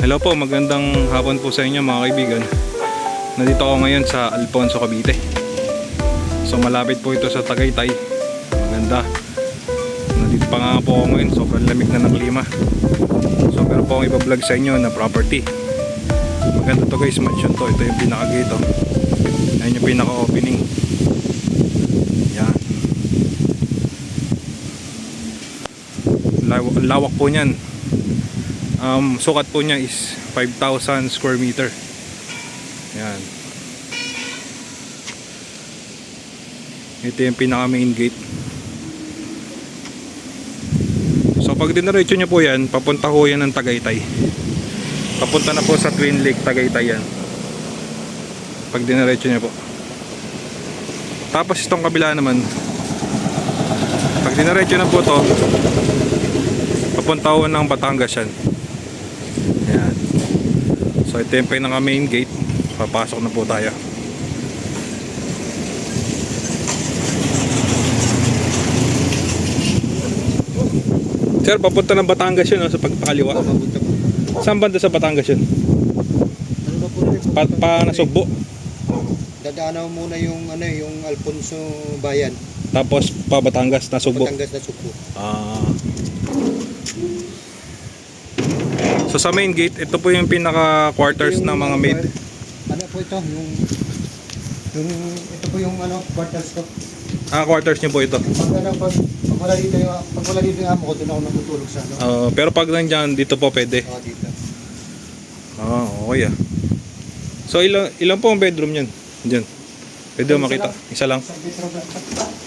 Hello po, magandang hapon po sa inyo mga kaibigan. Nandito ako ngayon sa Alfonso, Cavite. So malapit po ito sa Tagaytay. Maganda. Nandito pa nga po ako ngayon, sobrang lamig na ng klima. So meron po akong iba-vlog sa inyo na property. Maganda to guys, mansion to. Ito yung pinaka-gate oh. Ayan yung pinaka-opening. Yan. Lawak po niyan. Sukat po niya is 5,000 square meter. Yan. Ito yung pinaka main gate. So pag dinaretso nyo po yan, papunta ho yan ng Tagaytay. Papunta na po sa Twin Lake, Tagaytay yan. Pag dinaretso nyo po. Tapos itong kabila naman, pag dinaretso na po to, papunta ho ng Batangas yan. Ayan. So ito yung pinaka main gate. Papasok na po tayo. Sir, papunta ng Batangas yun sa pagpakaliwa. Saan banda sa Batangas yun? Nasugbo. Dadaanan muna yung yung Alfonso Bayan. Tapos pa Batangas, Nasugbo. Batangas, Nasugbo. So sa main gate, ito po yung pinaka quarters ng mga maid. Ano po ito? Ito po yung quarters ko. Quarters niyo po ito. Pag wala dito yung amo ko, doon ako natutulog sa Pero pag nandiyan, dito po pwede. Dito. Okay ah. So ilan po ang bedroom niyan? Diyan. Pwede mo makita. Isa lang.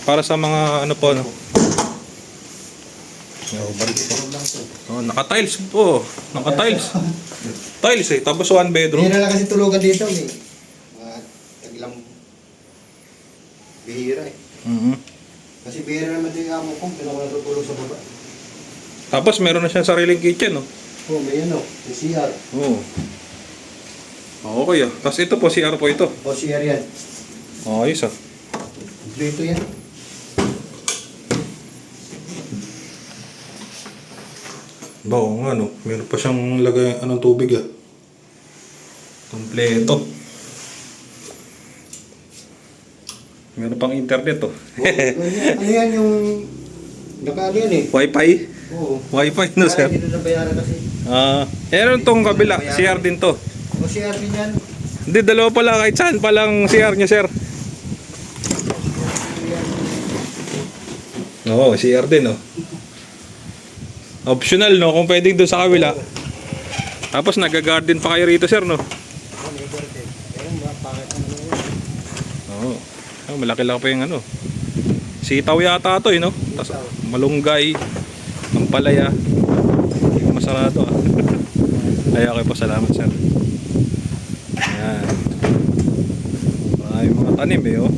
Para sa mga ano po, no? Naka-tiles po. Naka-tiles. Tiles eh. Tapos one bedroom. Hindi na lang kasi tulugan dito eh. Tagilang bihira eh. Kasi bihira naman din yung amo ko. Pinaka natutulog sa baba. Tapos meron na siyang sariling kitchen, no? May may CR. Okay ah. Tapos ito po, CR po ito. CR yan. Ayos ah. Dito yan. Oo nga no, meron pa siyang lagay tubig ah. Kompleto. Meron pang internet oh. Ano yan yung naka yan eh? Wi-Fi? Oo. Wi-Fi no sir? Dito na bayaran kasi. Meron tong kabila, CR din to. CR din yan. Hindi, dalawa pala, kahit saan palang CR niya sir. Oo, CR din oh. Optional no, kung pwedeng doon sa kabila. Tapos nag-garden pa kayo rito sir no? Malaki-laki pa yung sitaw yata ito no? Tapos malunggay, ampalaya. Hindi ko masarado ah. Ay okay po, salamat sir. Ayan. Maraming mga tanim eh oh.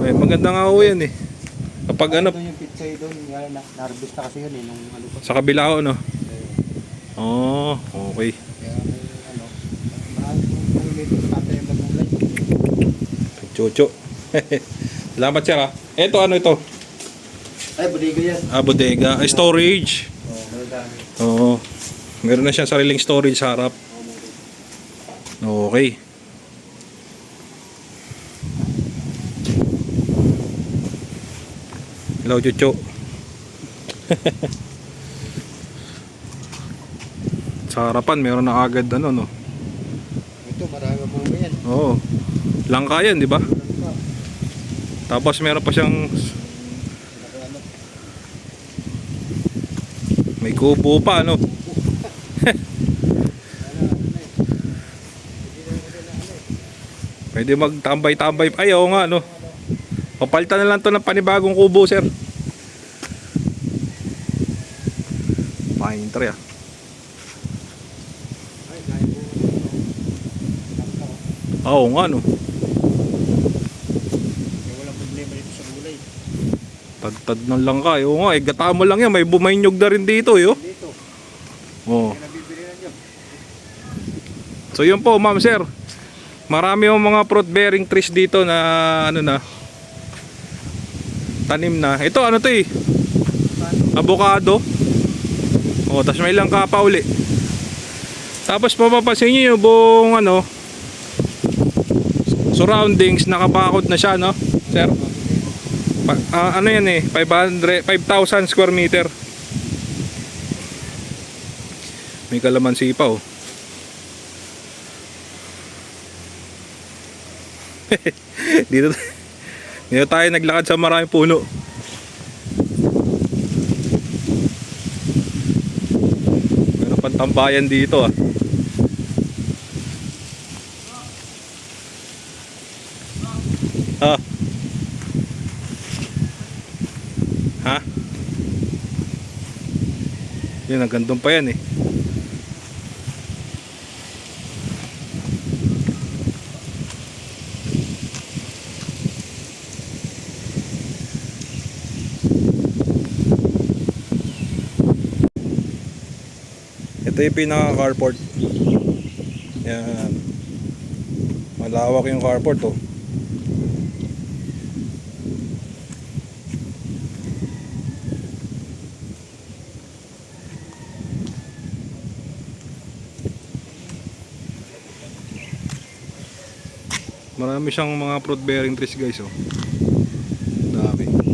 Ay, maganda nga ho yan eh. Kapag Ito yung pizza doon, na-harvest na kasi yun eh nung pa. sa kabila ho no? Okay. Kaya may tatay yung magulay. Chucho. Salamat sir ah. Ito ito? Ay, bodega yan. Bodega. Storage. Oo. Meron na siyang sariling storage sa harap. Okay. Hello Chucho. Sa harapan meron na agad no. Ito, marami po yan. Langka yan, di ba? Tapos meron pa siyang may kubo pa no. Pwede magtambay-tambay. Ay, oo nga, no. Papalitan na lang to ng panibagong kubo, sir. Pine tree, ah. Oo nga, no. Walang problema dito sa gulay. Tad-tad ng langka. Oo nga, gata mo lang yan. May bumainyog na rin dito, yo. Dito. Oo. Nabibili na nyo. So yun po, ma'am, sir. Marami yung mga fruit bearing trees dito na ano na tanim na. Ito ano to eh? Avocado. Oh, tapos may langka pa uli. Tapos mapapansin niyo yung buong ano surroundings nakabakod na siya, no? Sir. Ano yan eh? 5,000 square meter. May kalamansi pa oh. dito tayo naglakad sa maraming puno. Meron pang tambayan dito ah. Ah. Ha? Yun, ang gandong pa yan eh. Ito yung pinaka carport. Yan. Malawak yung carport oh. Marami siyang mga fruit bearing trees guys oh. Dami.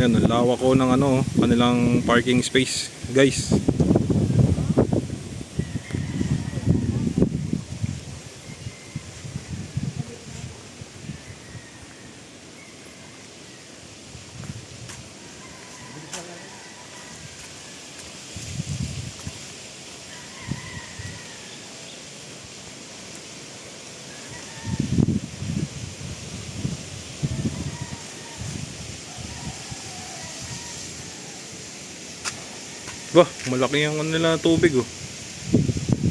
Ayan, ang lawak ko ng ano, kanilang parking space, guys. Bah, malaki yung ano nila tubig oh.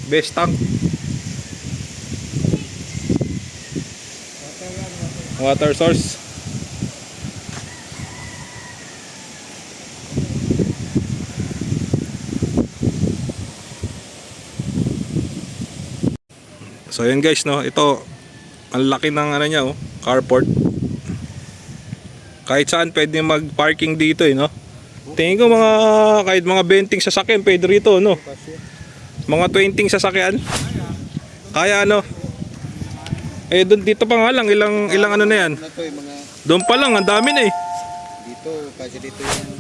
Best tank. Water source. So yun guys no, ito ang laki ng ano niya oh, carport. Kahit saan pwede mag-parking dito eh no. Tingin ko kahit mga 20 sasakyan pwede rito no. Mga 20 sasakyan. Kaya ano. Eh doon dito pa nga lang ilang ano na yan. Doon pa lang ang dami na eh. Dito kasi dito yung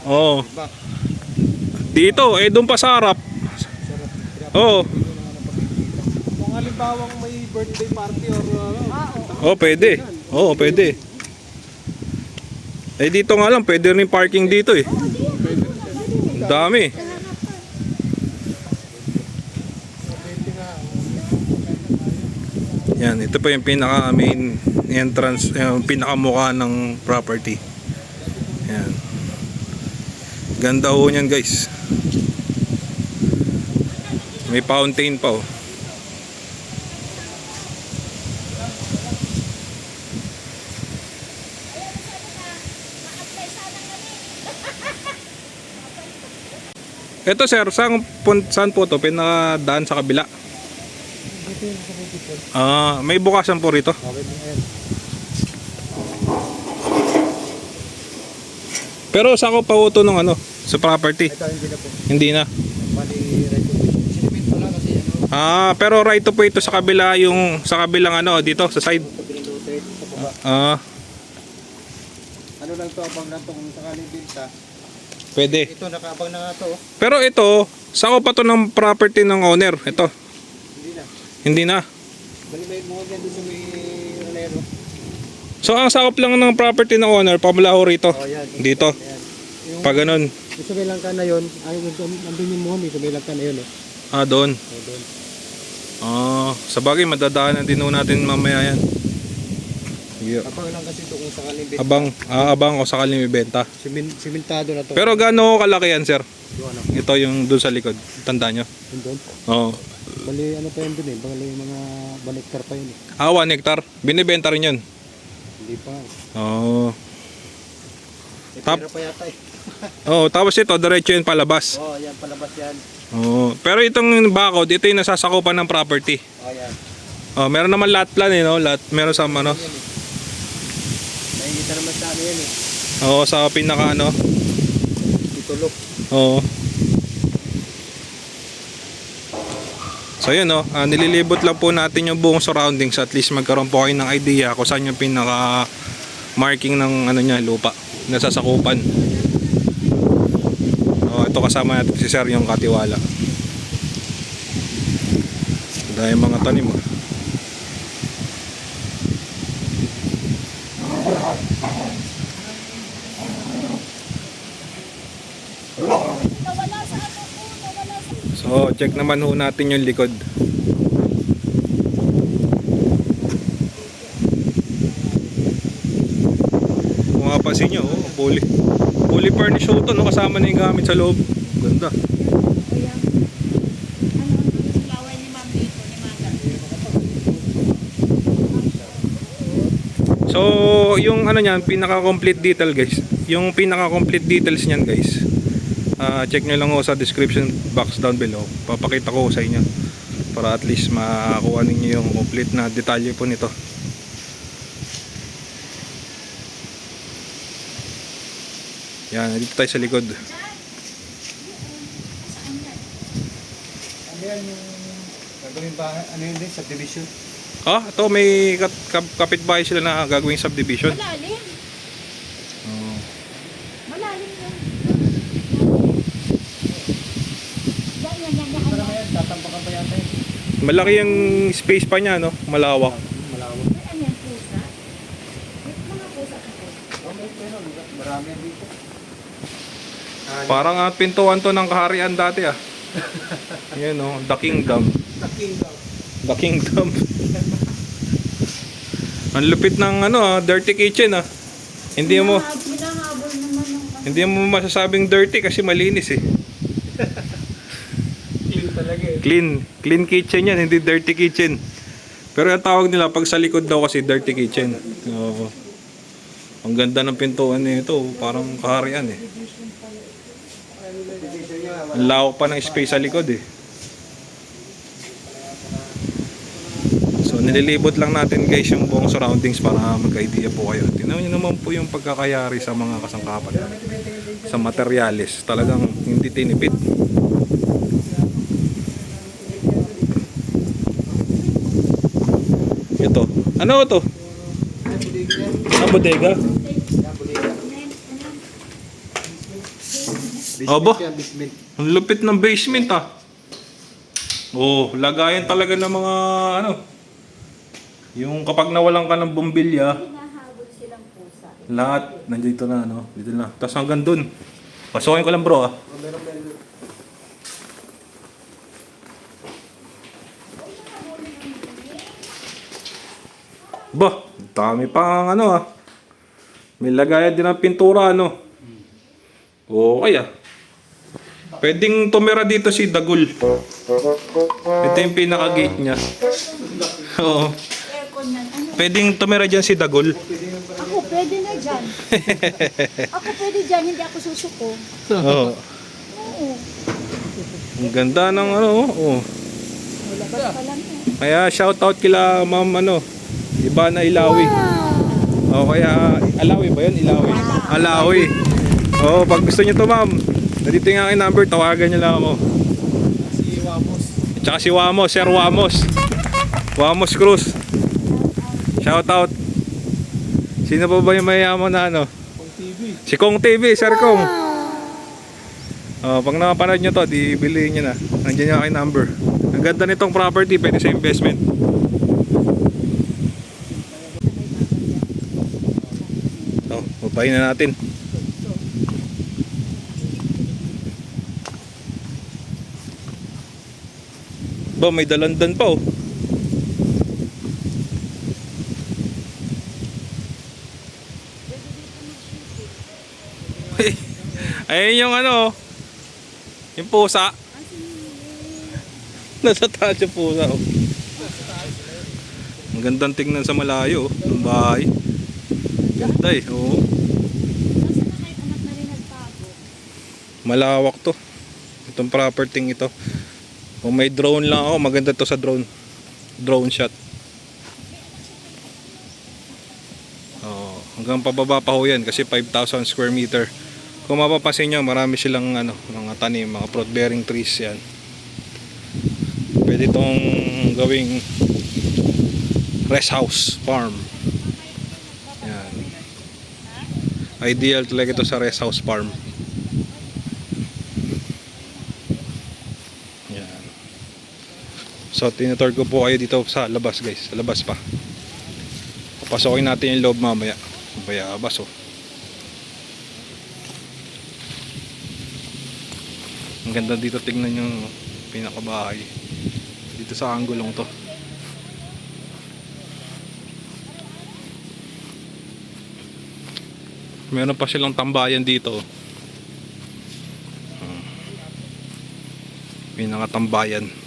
Oo. Dito doon pa sa harap. Oo. kung halimbawa may birthday party or Oh, pwede. Oo, pwede. Eh dito nga lang pwede rin parking dito eh. Ang dami. Yan, ito pa yung pinaka main entrance, yung pinaka mukha ng property. Yan. Ganda ho niyan guys. May fountain pa oh. Ito sir, saan po to? Pinakadaan sa kabila? May bukasan po rito? Pero saan ko pa ito nung ano? Sa property? ito hindi na po. Hindi na? Bali right to sinimento lang kasi ano. Pero right to po ito sa kabila yung sa kabilang ano dito sa side. Pinulutin sa baba. Ah, Ano lang to abang lang to kung sakaling binta. pwede. Ito nakaabang na nga to. Pero ito, saan ko pa to ng property ng owner? Ito. Hindi na. Hindi na. Bali may mga yan doon sa may alero. So ang sakop lang ng property ng owner, pamula ho rito. Oh yan. Dito. Yan. Yung Pag ganun. Yung sa may langka na yun, ay, nandun yung muhon, sa may langka na yun eh. Doon. So, doon. Sa bagay, madadaanan din ho natin mamaya yan. Yeah. Abang lang kasi ito kung sakaling bit. Abang o sakaling ibenta. Simentado na to. Pero gaano kalaki yan, sir? Yung ano, Ito yung doon sa likod. Tanda nyo? yun doon. Oo. Bali ano pa yun doon eh, bali yung mga baliktar pa yun eh. 1 hectare. Binibenta rin yun. Hindi pa. Oo. Tap- Pera pa yata eh. Tapos ito, diretso yun palabas. Yan, palabas yan. Pero itong bakod, ito yung nasasakupan ng property. Yan. Meron naman lot plan eh, no? Meron sa ano? Nakikita naman sa ano yan eh. Sa pinaka ano. Itulok. Oo. So yun nililibot lang po natin yung buong surroundings at least magkaroon po kayo ng idea kung saan yung pinaka marking ng ano niya, lupa nasasakupan. Ito kasama natin si Sir yung Katiwala. Dahil mga tanim So check naman ho natin yung likod. Kung mapapansin nyo, fully furnished ho to, kasama na yung gamit sa loob. Ganda. So yung ano niyan, pinaka-complete detail guys. Yung pinaka-complete details niyan guys. Check nyo lang ho sa description box down below. Papakita ko sa inyo para at least makakuha ninyo yung complete na detalye po nito. Yan, dito tayo sa likod. Ano yan yung gagawin ba? Ano yun din? Subdivision? Ito may kapitbahay sila na gagawing subdivision. Malalim. Malalim yan. Yan. Para yan, tatampakan pa yata yun. Malaki yung space pa niya, no? Malawak. Malawak. Ano yan, pusa? May mga pusa ako. Marami yan dito. Parang pintuan to ng kaharian dati Yan The Kingdom. The Kingdom. Ang lupit ng dirty kitchen Hindi mo Hinahabol naman ng hindi mo masasabing dirty kasi malinis Clean talaga eh. Clean kitchen yan, hindi dirty kitchen. Pero ang tawag nila pag sa likod daw kasi dirty kitchen. Oo. Ang ganda ng pintuan nito, parang kaharian Ang lawak pa ng space sa likod So nililibot lang natin guys yung buong surroundings para magka-idea po kayo. Tingnan niyo naman po yung pagkakayari sa mga kasangkapan. Sa materyales, talagang hindi tinipid. Ito. Ano ito? Bodega. Aba, ang lupit ng basement lagayan talaga ng mga yung kapag nawalan ka ng bumbilya, hinahabol silang pusa. lahat nandito na dito na. Tapos hanggang dun. Pasukin ko lang bro dami pang may lagayan din ng pintura Okay Pwedeng tumira dito si Dagul. Ito yung pinaka-gate niya. Oo. Aircon yan. Ano? Pwedeng tumira dyan si Dagul. Ako pwede na dyan. Ako pwede dyan, hindi ako susuko. Oo. Oo. Ang ganda ng Labas pa lang Kaya shout out kila ma'am Ivana Ilawi. Kaya Alawi ba yun? Alawi. Pag gusto niyo to ma'am, nandito yung aking number, tawagan niyo lang ako. Si Wamos. Tsaka si Wamos, Sir Wamos. Wamos Cruz. Shout out. Sino pa ba yung mayaman na Kung TV. Si Kong TV, Sir Kong. Pag nakapanood nyo to, di bilihin nyo na. Nandiyan yung aking number. Ang ganda nitong property, pwede sa investment. Babayin na natin. Ba, may dalandan pa oh. Ayun yung ano, yung pusa. Nasa taas yung pusa oh. Ang gandang tingnan sa malayo oh, ng bahay. Ganda eh, oo. Nasa na kayo anak na rin nagtago? Malawak to. Itong property ito. Kung may drone lang ako, maganda to sa drone. Drone shot. Oh, hanggang pababa pa ho yan kasi 5,000 square meter. Kung mapapansin nyo, marami silang ano, mga tanim, mga fruit bearing trees yan. Pwede itong gawing rest house farm. Yan. Ideal talaga ito sa rest house farm. Yan. So tinutur ko po kayo dito sa labas guys, sa labas pa. Papasokin natin yung loob mamaya. Bayabas oh. Ang ganda dito, tingnan yung pinakabahay dito sa anggulong to. Meron pa silang tambayan dito. Pinakatambayan.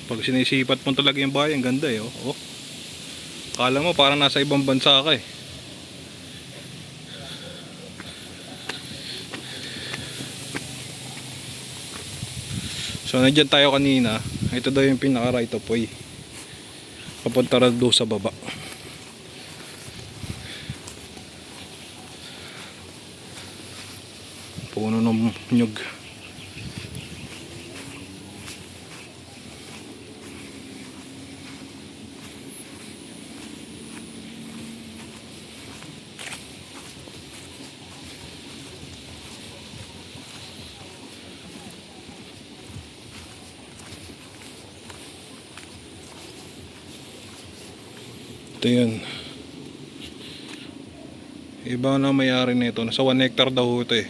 Pag sinisipat mo talaga yung bahay, ang ganda eh. Oh. Oh. Kala mo parang nasa ibang bansa ka eh. So nandiyan tayo kanina. Ito daw yung pinaka right of way. Papunta rin doon sa baba. Puno ng nyug. Ito yun. Iba na may-ari nito. Nasa 1 hectare daw ito eh.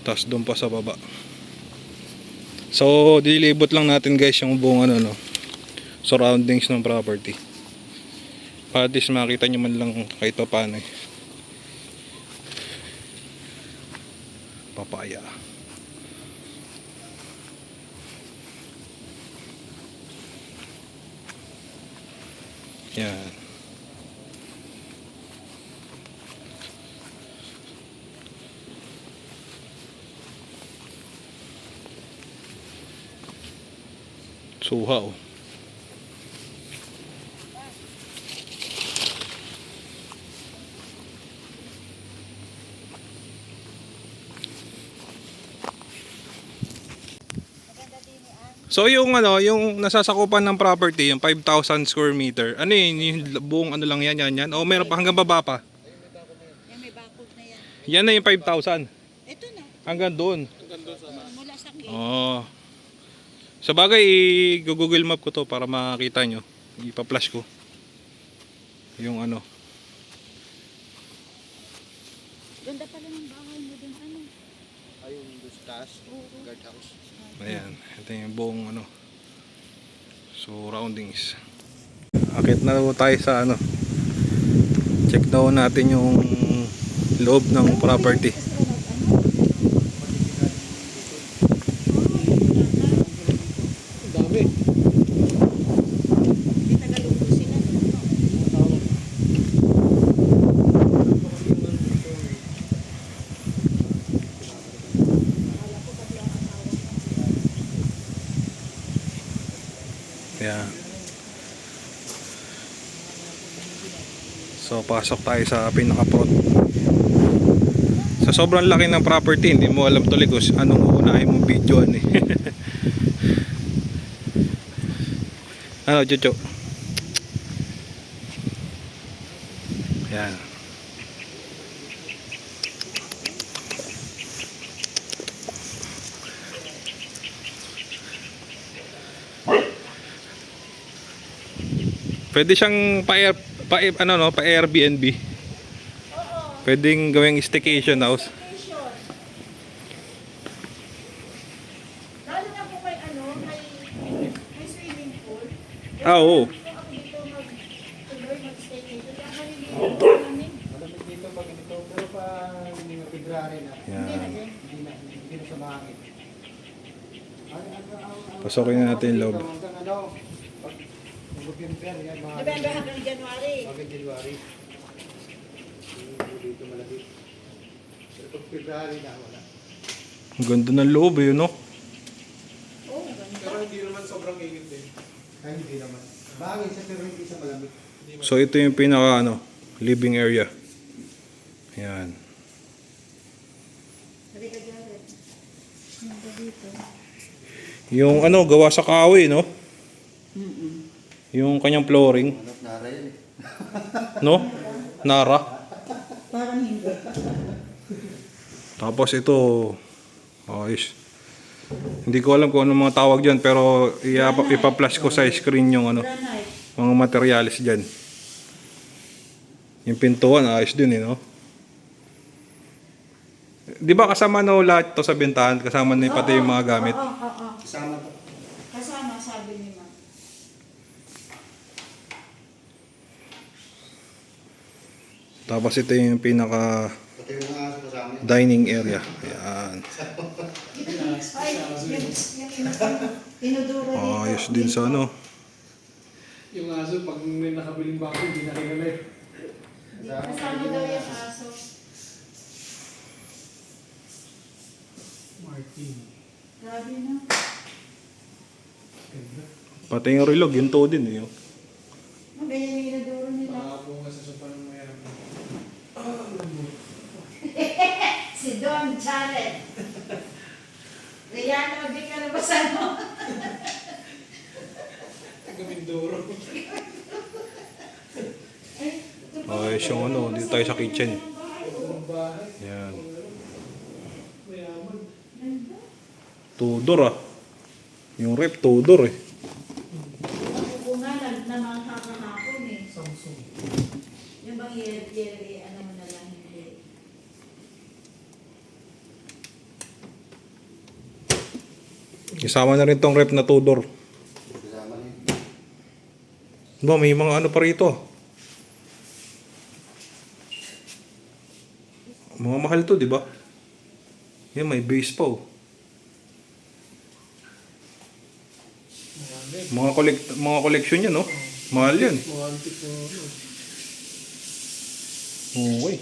Tapos doon pa sa baba. So dilibot lang natin guys yung buong ano, no, surroundings ng property. Para at least makita nyo man lang kahit pa paano eh. Papaya. Yan. Suha oh. So yung ano, yung nasasakupan ng property, yung 5,000 square meter. Ano yun, yung buong ano lang yan. O meron pa hanggang baba pa. Yan, may bakod na yan. Yan na yung 5,000. Ito na. Hanggang doon. Mula sa gate. Oh. Sa bagay, i-google map ko to para makita nyo. Ipa-flash ko. Yung ano. Ganda pala ng bahay mo dun, ano? Ayun, doon sa taas. Guardhouse. Ayan, ito yung buong ano, surroundings. Akit na tayo sa ano, check down natin yung loob ng property. Dami. Hindi Tagalog sila. Ayan. So pasok tayo sa pinaka-front. Sa sobrang laki ng property, hindi mo alam tuloy kung anong uunahin mong videoan eh. Ano, Chucho? Ayan. Pwede siyang ano no, pa Airbnb. Pwedeng gawing staycation house. Vacation. Lalo na po may ano, may swimming pool. Ah, oo. Kung ako dito mag-tuloy, mag-staycation, kaya maliligo namin. Malamig dito pag ito, pero pa hindi na February na. Yan. Hindi na sa mahangin. Pasokin na natin yung loob. Hanggang ano, pag November, yan, mga November hanggang January. hanggang January. Hindi dito malamig. Pero pag February na, wala. Ang ganda ng loob eh, no? Oo, ganda. Pero hindi naman sobrang init eh. Ay, hindi naman. Bahangin siya pero hindi sa malamig. So ito yung pinaka ano, living area. Ayan. Halika dyan, Red. Ganda dito. Yung ano, gawa sa kahoy, no? Yung kanyang flooring, Anak nara yan eh. no? Nara. Parang hindi. Tapos ito, ayos. Hindi ko alam kung ano mga tawag dyan, pero ipa-flash ko sa screen yung ano, Granite. mga materials dyan. Yung pintuan, ayos din eh, no? Di ba kasama na lahat to sa bentahan? Kasama na pati yung mga gamit? Oo. Kasama to. Kasama, sabi ni Ma. Tapos ito yung pinaka Ito yung mga aso kasama yun. dining area. Ayan. Ay, tinuduro dito. Ayos din sa ano. Yung aso, pag may nakabiling bako, hindi na kilala eh. Kasama daw yung aso. Martin. Grabe na. Ganda. Pati yung rilog, yun to din eh. Oh. Ang ganyan yung inaduro nila. Makapunga sa sopa ng mayaman. Si Don Jared. Rihanna, di ka na ba sa ano? Taga-Mindoro. Ayos yung ano, dito tayo sa kitchen. Ang bahay. Ayan. Mayaman. Tudor ah. Yung rep, Tudor eh. Ako nga, namangha kahapon eh. Samsung. Yung bang year, ano mo na lang hindi. Isama na rin tong rep na Tudor. Kasama yun. Ba, may mga ano pa rito. Mga mahal to, di ba? Yan, may base pa oh. Mayaman. Mga collection yan, no? Mahal yan. Mga antik na ano. Okay.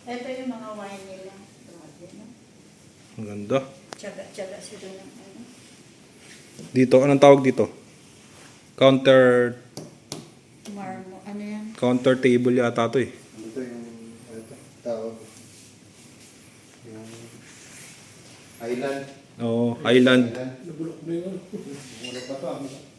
Ito yung mga wine nila. Grabe, no? Ang ganda. Tsaga-tsaga sila ng ano. Dito, anong tawag dito? Counter Ano yan? counter table yata to eh. Ito yung ano to, tawag. Yung island. Oo, island. Nabulok na yun. Wala pa to.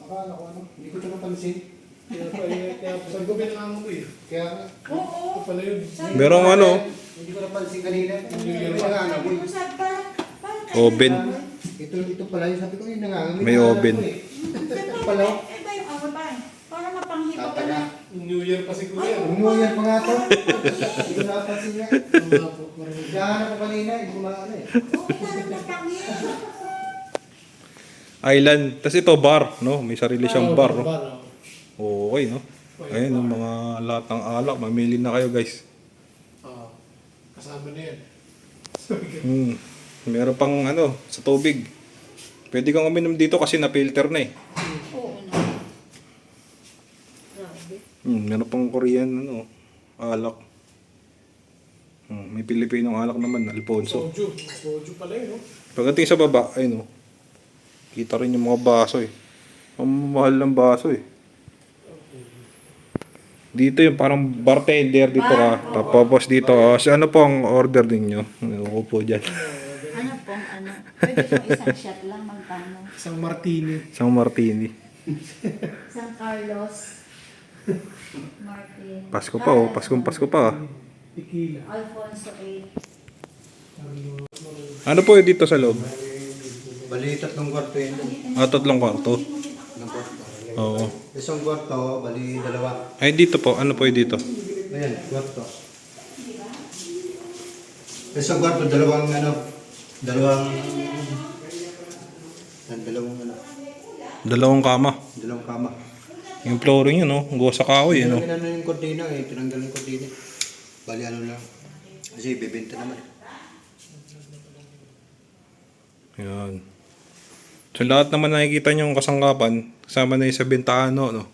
Akala ko ano. Hindi ko ito napansin. Kaya pa yun. Kaya sa gabi na mo eh. Kaya nga. Oo. Ito pala yun. Merong ano, Hindi ko napansin kanina. Hindi Ito ko nga ano. Sabi ko, parang oven. Ito pala yung sabi ko yung nangangamin. May oven. Ito pala. Iba yung ano ba? Para mapanghipa ka Tataga. na. New Year pa siguro yan. Yung New Year pa nga to. Hindi ko napansin nga. Mga po, marami. Gahanap ko kanina. Hindi ko maano eh. Oo, parang mapanghipa. Island. Tapos ito bar, no? May sarili siyang bar, no? Bar, oh. Okay, no? Ayun, yung mga lahat ng alak. Mamili na kayo, guys. Ah, kasama na yan. Meron pang ano, sa tubig. Pwede kang uminom dito kasi na-filter na eh. Oo na. Grabe. Meron pang Korean, ano, alak. May Pilipinong alak naman, Alfonso. Soju. Soju pala yun, no? Pagdating sa baba, ayun, no? Kita rin yung mga baso eh. Ang mahal ng baso eh. Dito yung parang bartender dito ka. Tapos dito, ano po ang order ninyo? Ako po dyan. Ano pong ano? Pwede pong isang shot lang magkano? Isang martini. Isang martini. Isang Carlos. Martin. Pasko pa oh, Pasko pa. Tequila. Alfonso 8. Ano po yung dito sa loob? Bali, 3 kwarto yun. Ah, 3 kwarto. 3 kwarto. Oo. Isang kwarto, bali 2. Ay, dito po. Ano po yung dito? Ayan, kwarto. Isang kwarto, dalawang dalawang Dalawang kama. kama. Yung flooring yun, no? Gawa sa kahoy, no? Tinanggal yung kordina tinanggal yung kordina. Bali lang. Kasi bibenta naman. Yan. So, lahat naman nakikita nyo yung kasangkapan, kasama na yung sa bintano, no?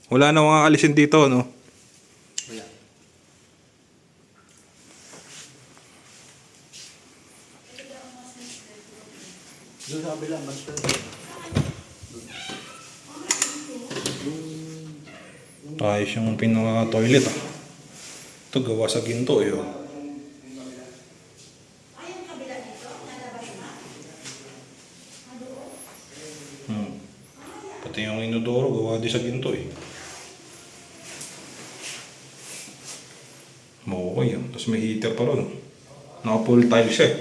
Wala na mga alisin dito, no? Wala. Doon sa kabila, basta. Ayos yung pinaka-toilet, ah. Ito, gawa sa ginto, eh, oh. Pati yung inodoro, gawa din sa ginto, eh. Okay, ah. Tapos may heater pa ron. Naka-full tiles, eh.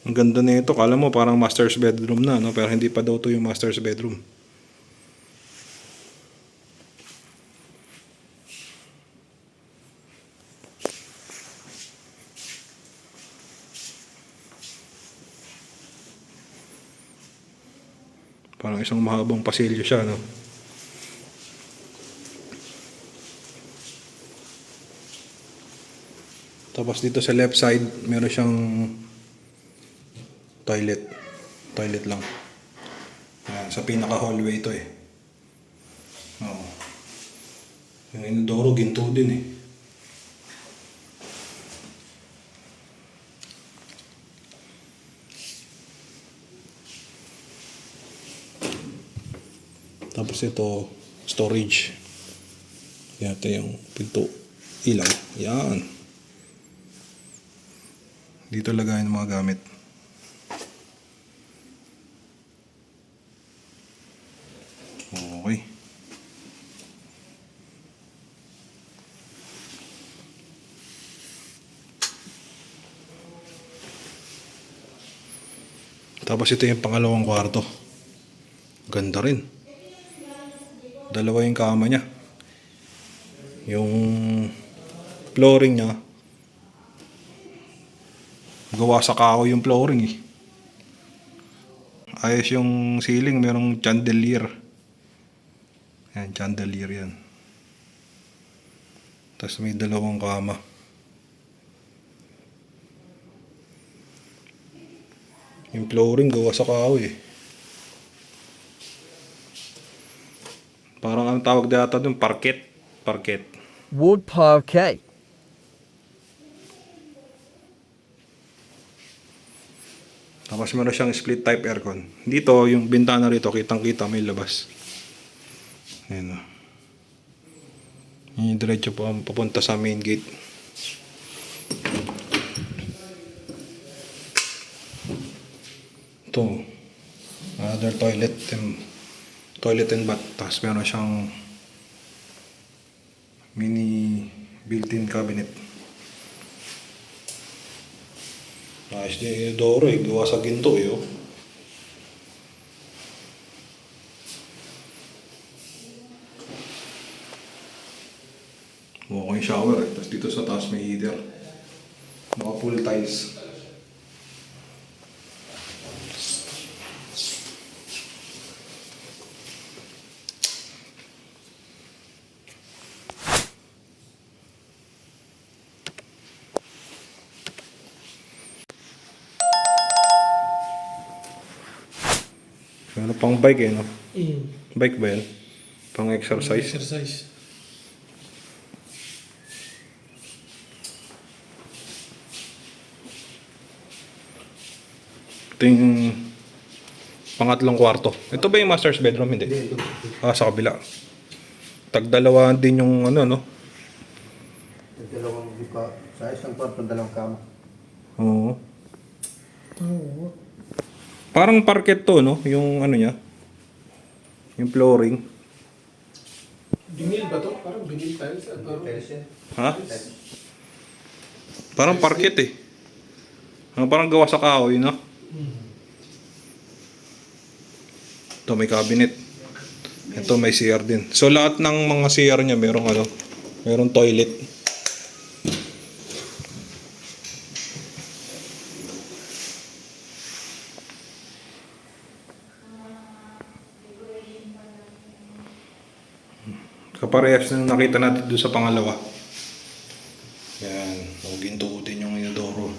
Ang ganda na ito. Kala mo parang master's bedroom na, no? Pero hindi pa daw to yung master's bedroom. Parang isang mahabang pasilyo siya, no? Tapos dito sa left side, meron siyang toilet. Toilet lang. Ayan, sa pinaka-hallway ito, eh. Oo. Yung inodoro, ginto din, eh. Tapos ito, storage. Yan, ito yung pinto. Ilaw. Yan. Dito lagayin ng mga gamit. Okay. Tapos ito yung pangalawang kwarto. Ganda rin. Dalawa yung kama niya. Yung flooring niya, gawa sa kahoy yung flooring, eh. Ayos yung ceiling, merong chandelier. Yan, chandelier yan. Tapos may dalawang kama. Yung flooring gawa sa kahoy, eh. Parang ang tawag data dun, parquet. Parquet. Wood parquet. Tapos meron siyang split type aircon. Dito, yung bintana rito, kitang-kita may labas. Ayan, o. Yung diretso po papunta sa main gate. Ito, another toilet and bath. Tapos meron siyang mini built-in cabinet. Ayos din yung inodoro, eh. Gawa sa ginto, eh, oh. Okay, shower, eh. Tapos dito sa taas may heater. Mga full tiles. Ano pang bike, eh, no? Bike ba yan? Pang exercise? Exercise. Ito yung pangatlong kwarto. Ito ba yung master's bedroom? Hindi. Hindi, ito. Ah, sa kabila. Tagdalawa din yung ano, no? Dalawang sa isang kwarto, dalawang kama. Oo. Oo. Parang parquet to, no? Yung ano niya. Yung flooring. Binil ba to? Parang binil tiles. Parang Ha? Parang parquet eh. Parang gawa sa kahoy, no? Ito may cabinet. Ito may CR din. So lahat ng mga CR niya merong ano, merong toilet. Kaparehas na nakita natin doon sa pangalawa. Yan, huwag gintuutin yung inodoro.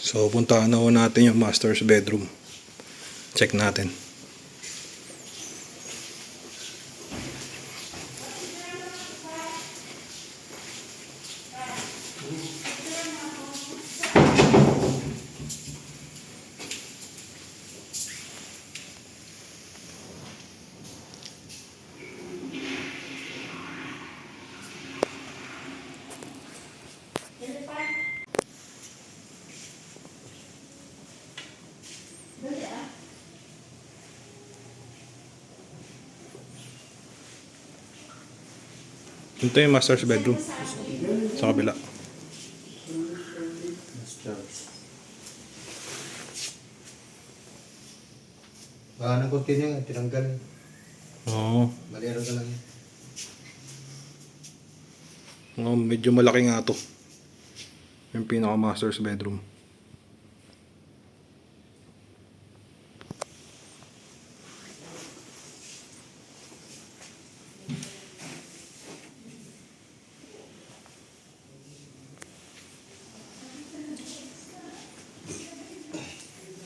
So, puntahan na ho natin yung master's bedroom. Check natin. Ito yung master's bedroom. Sa kabila. Baka nang konti niya, tinanggal. Oo. Malero ka lang. Medyo malaki nga to. Yung pinaka master's bedroom.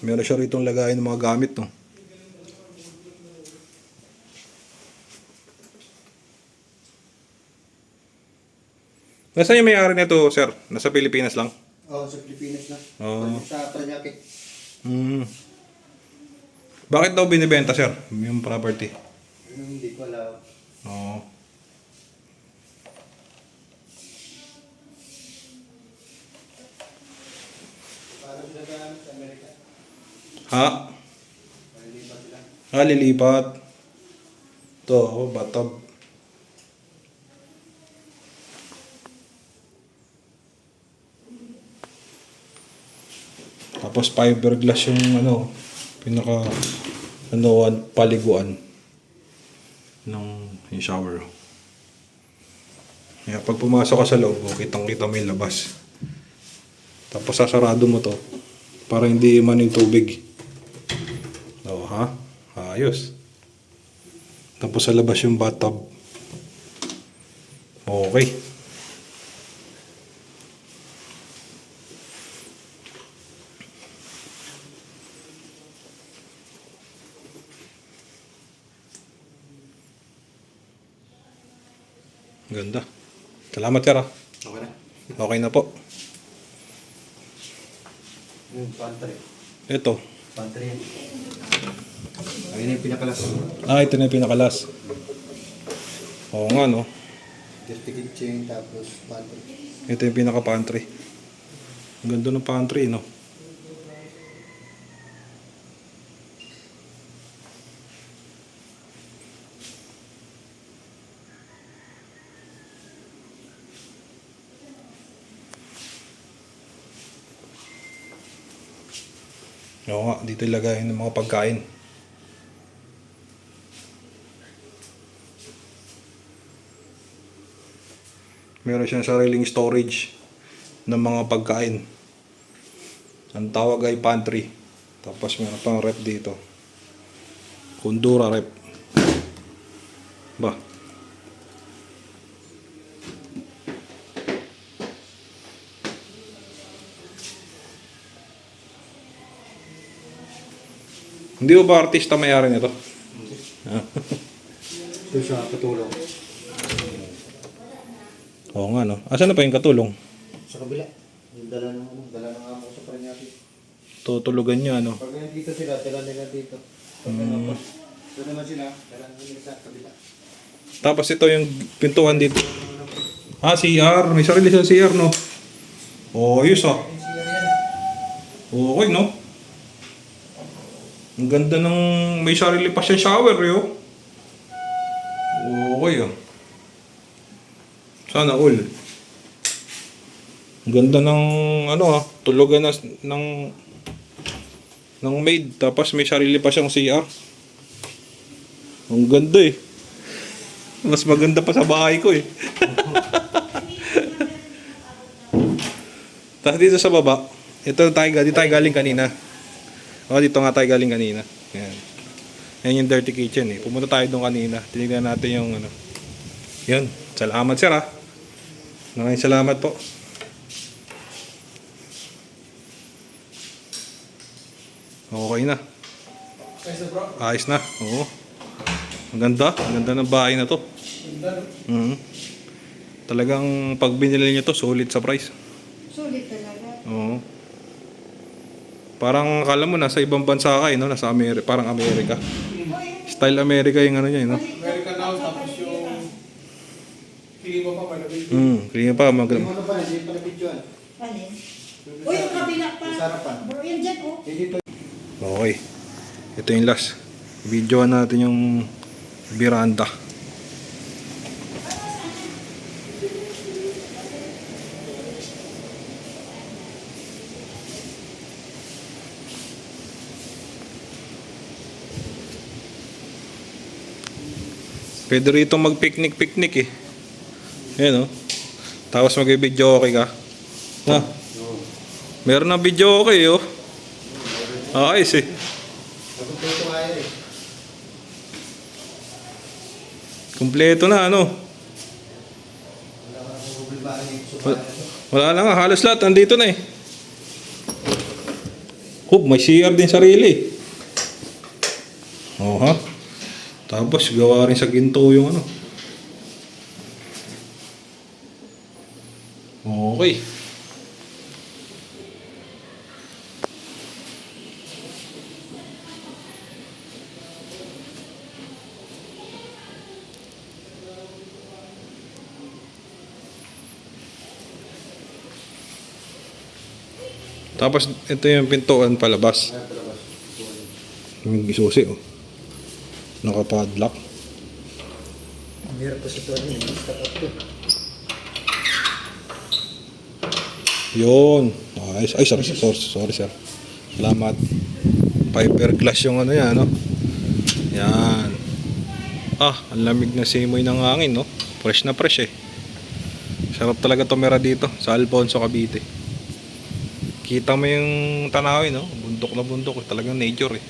Meron siya rito lagayin ng mga gamit, no? Nasaan yung may-ari nito, sir? Nasa Pilipinas lang? Oo, sa Pilipinas na. Oo. Sa Paranaque. Hmm. Bakit daw binibenta, sir? Yung property? Hindi ko alam. Oo. Parang sila gamit sa Amerika. Ha? Malilipat sila. Lilipat. Ito, oh, bathtub. Tapos fiberglass yung ano, pinaka paliguan ng yung shower. Kaya pag pumasok ka sa loob, kitang-kita mo yung labas. Tapos sasarado mo to para hindi man yung tubig. Oh, ha? Ayos. Tapos sa labas yung bathtub. Okay. Ganda. Salamat, sir. Ah. Okay na. Okay na po. Yung pantry. Ito. Pantry yan. Ayun yung pinakalas. Ito na yung pinakalas. Oo nga, no? Dirty kitchen, tapos pantry. Ito yung pinaka-pantry. Ang ganda ng pantry, no? Oo nga, dito ilagay ng mga pagkain. Meron siyang sariling storage ng mga pagkain. Ang tawag ay pantry. Tapos meron pang rep dito. Kundura rep. Ba? Hindi ba artista may-ari nito? Ito sa katulong. Oo nga no. Asan na pa yung katulong? Sa kabila. Yung dala ng amo ko sa Paranaque. Tutulugan nyo ano. Pag nandito sila, dala nila dito. Pag doon naman sila, dala nila sa kabila. Tapos ito yung pintuan dito. Ah, CR. May sarili sa CR no. Oh, yus ah. Okay no. Ang ganda ng may sarili pa siya shower yo. Okay ah. Sana all. Ang ganda ng ano ah, tulugan na ng maid tapos may sarili pa siyang CR. Ang ganda eh. Mas maganda pa sa bahay ko eh. Tapos dito sa baba, dito tayo galing kanina. O, dito nga tayo galing kanina. Yan. Yan yung dirty kitchen eh. Pumunta tayo doon kanina. Tinignan natin yung ano. Yun. Salamat sir ah. Maraming salamat po. Okay na. Ayos na bro. Ayos na. Oo. Ang ganda. Ang ganda ng bahay na to. Ganda no? Mhm. Talagang pag binili niyo to, sulit sa price. Sulit talaga. Oo. Parang akala mo nasa ibang bansa ka eh, no? Nasa Amerika, parang Amerika. Style Amerika yung ano niya, eh, no? American House, tapos yung klima pa malabig. Kaya pa Yung ano pa, hindi pala videoan. Alin? Uy, yung kabila pa. Yung sarapan. Bro, yan dyan oh. Dito. Okay. Ito yung last. Videoan natin yung veranda. Pwede rito mag-picnic eh. Ayan o. Tapos mag-video okay ka. Ha? Meron na video okay oh. Ayos eh. Nagkumpleto nga yun eh. Kumpleto na ano. Wala ka nang problema dito sa Wala, wala na nga. Halos lahat. Andito na eh. May CR din sarili. Oh ha. Tapos gawa rin sa ginto yung ano. Okay. Tapos ito yung pintuan palabas. Yung isusi oh. Naka-padlock. Ang hirap pa sa ito. Start up to. Yun. Ay, sorry sir. Salamat. Fiberglass yung ano yan, no? Yan. Ah, ang lamig na simoy ng hangin, no? Fresh na fresh eh. Sarap talaga tumira dito sa Alfonso, Cavite. Kita mo yung tanawin, no? Bundok na bundok. Talagang nature eh.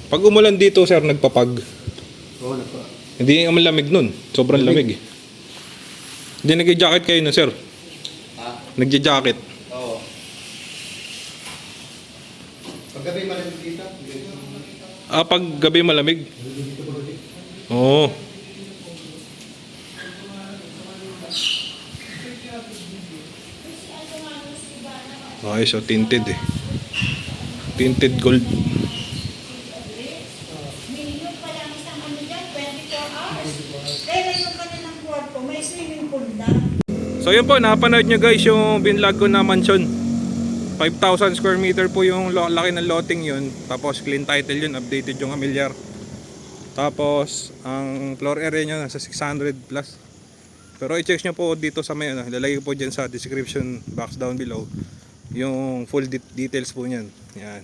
Pag umulan dito, sir, nagpapag. Oo, nagpa. Hindi ang lamig nun. Sobrang lamig eh. Hindi nag-jacket kayo na, sir? Ha? Nag-jacket. Oo. Paggabi malamig dito. Ah, pag gabi malamig? Oo. Okay, so tinted eh. Tinted gold. Minimum pa lang isang ano dyan, 24 hours. Kaya yung kanilang kwarto, may swimming pool na. So yun po, napanood nyo guys yung binlog ko na mansion. 5,000 square meter po yung laki ng lotting yun. Tapos clean title yun, updated yung amilyar. Tapos ang floor area nyo nasa 600 plus. Pero i-check nyo po dito sa may ano, ilalagay ko po dyan sa description box down below yung full details po nyan. Yan.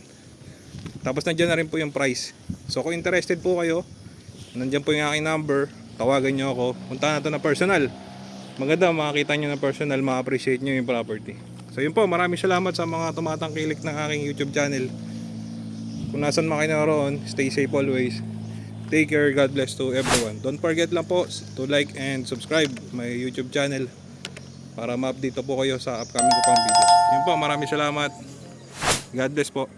Tapos nandyan na rin po yung price. So kung interested po kayo, nandyan po yung aking number, tawagan nyo ako, punta na to na personal. Maganda makakita nyo na personal, ma-appreciate nyo yung property. So yun po, maraming salamat sa mga tumatangkilik ng aking YouTube channel. Kung nasan man kayo naroon, stay safe always. Take care, God bless to everyone. Don't forget lang po to like and subscribe my YouTube channel para ma-update po kayo sa upcoming ko pang videos. Yun po, maraming salamat. God bless po.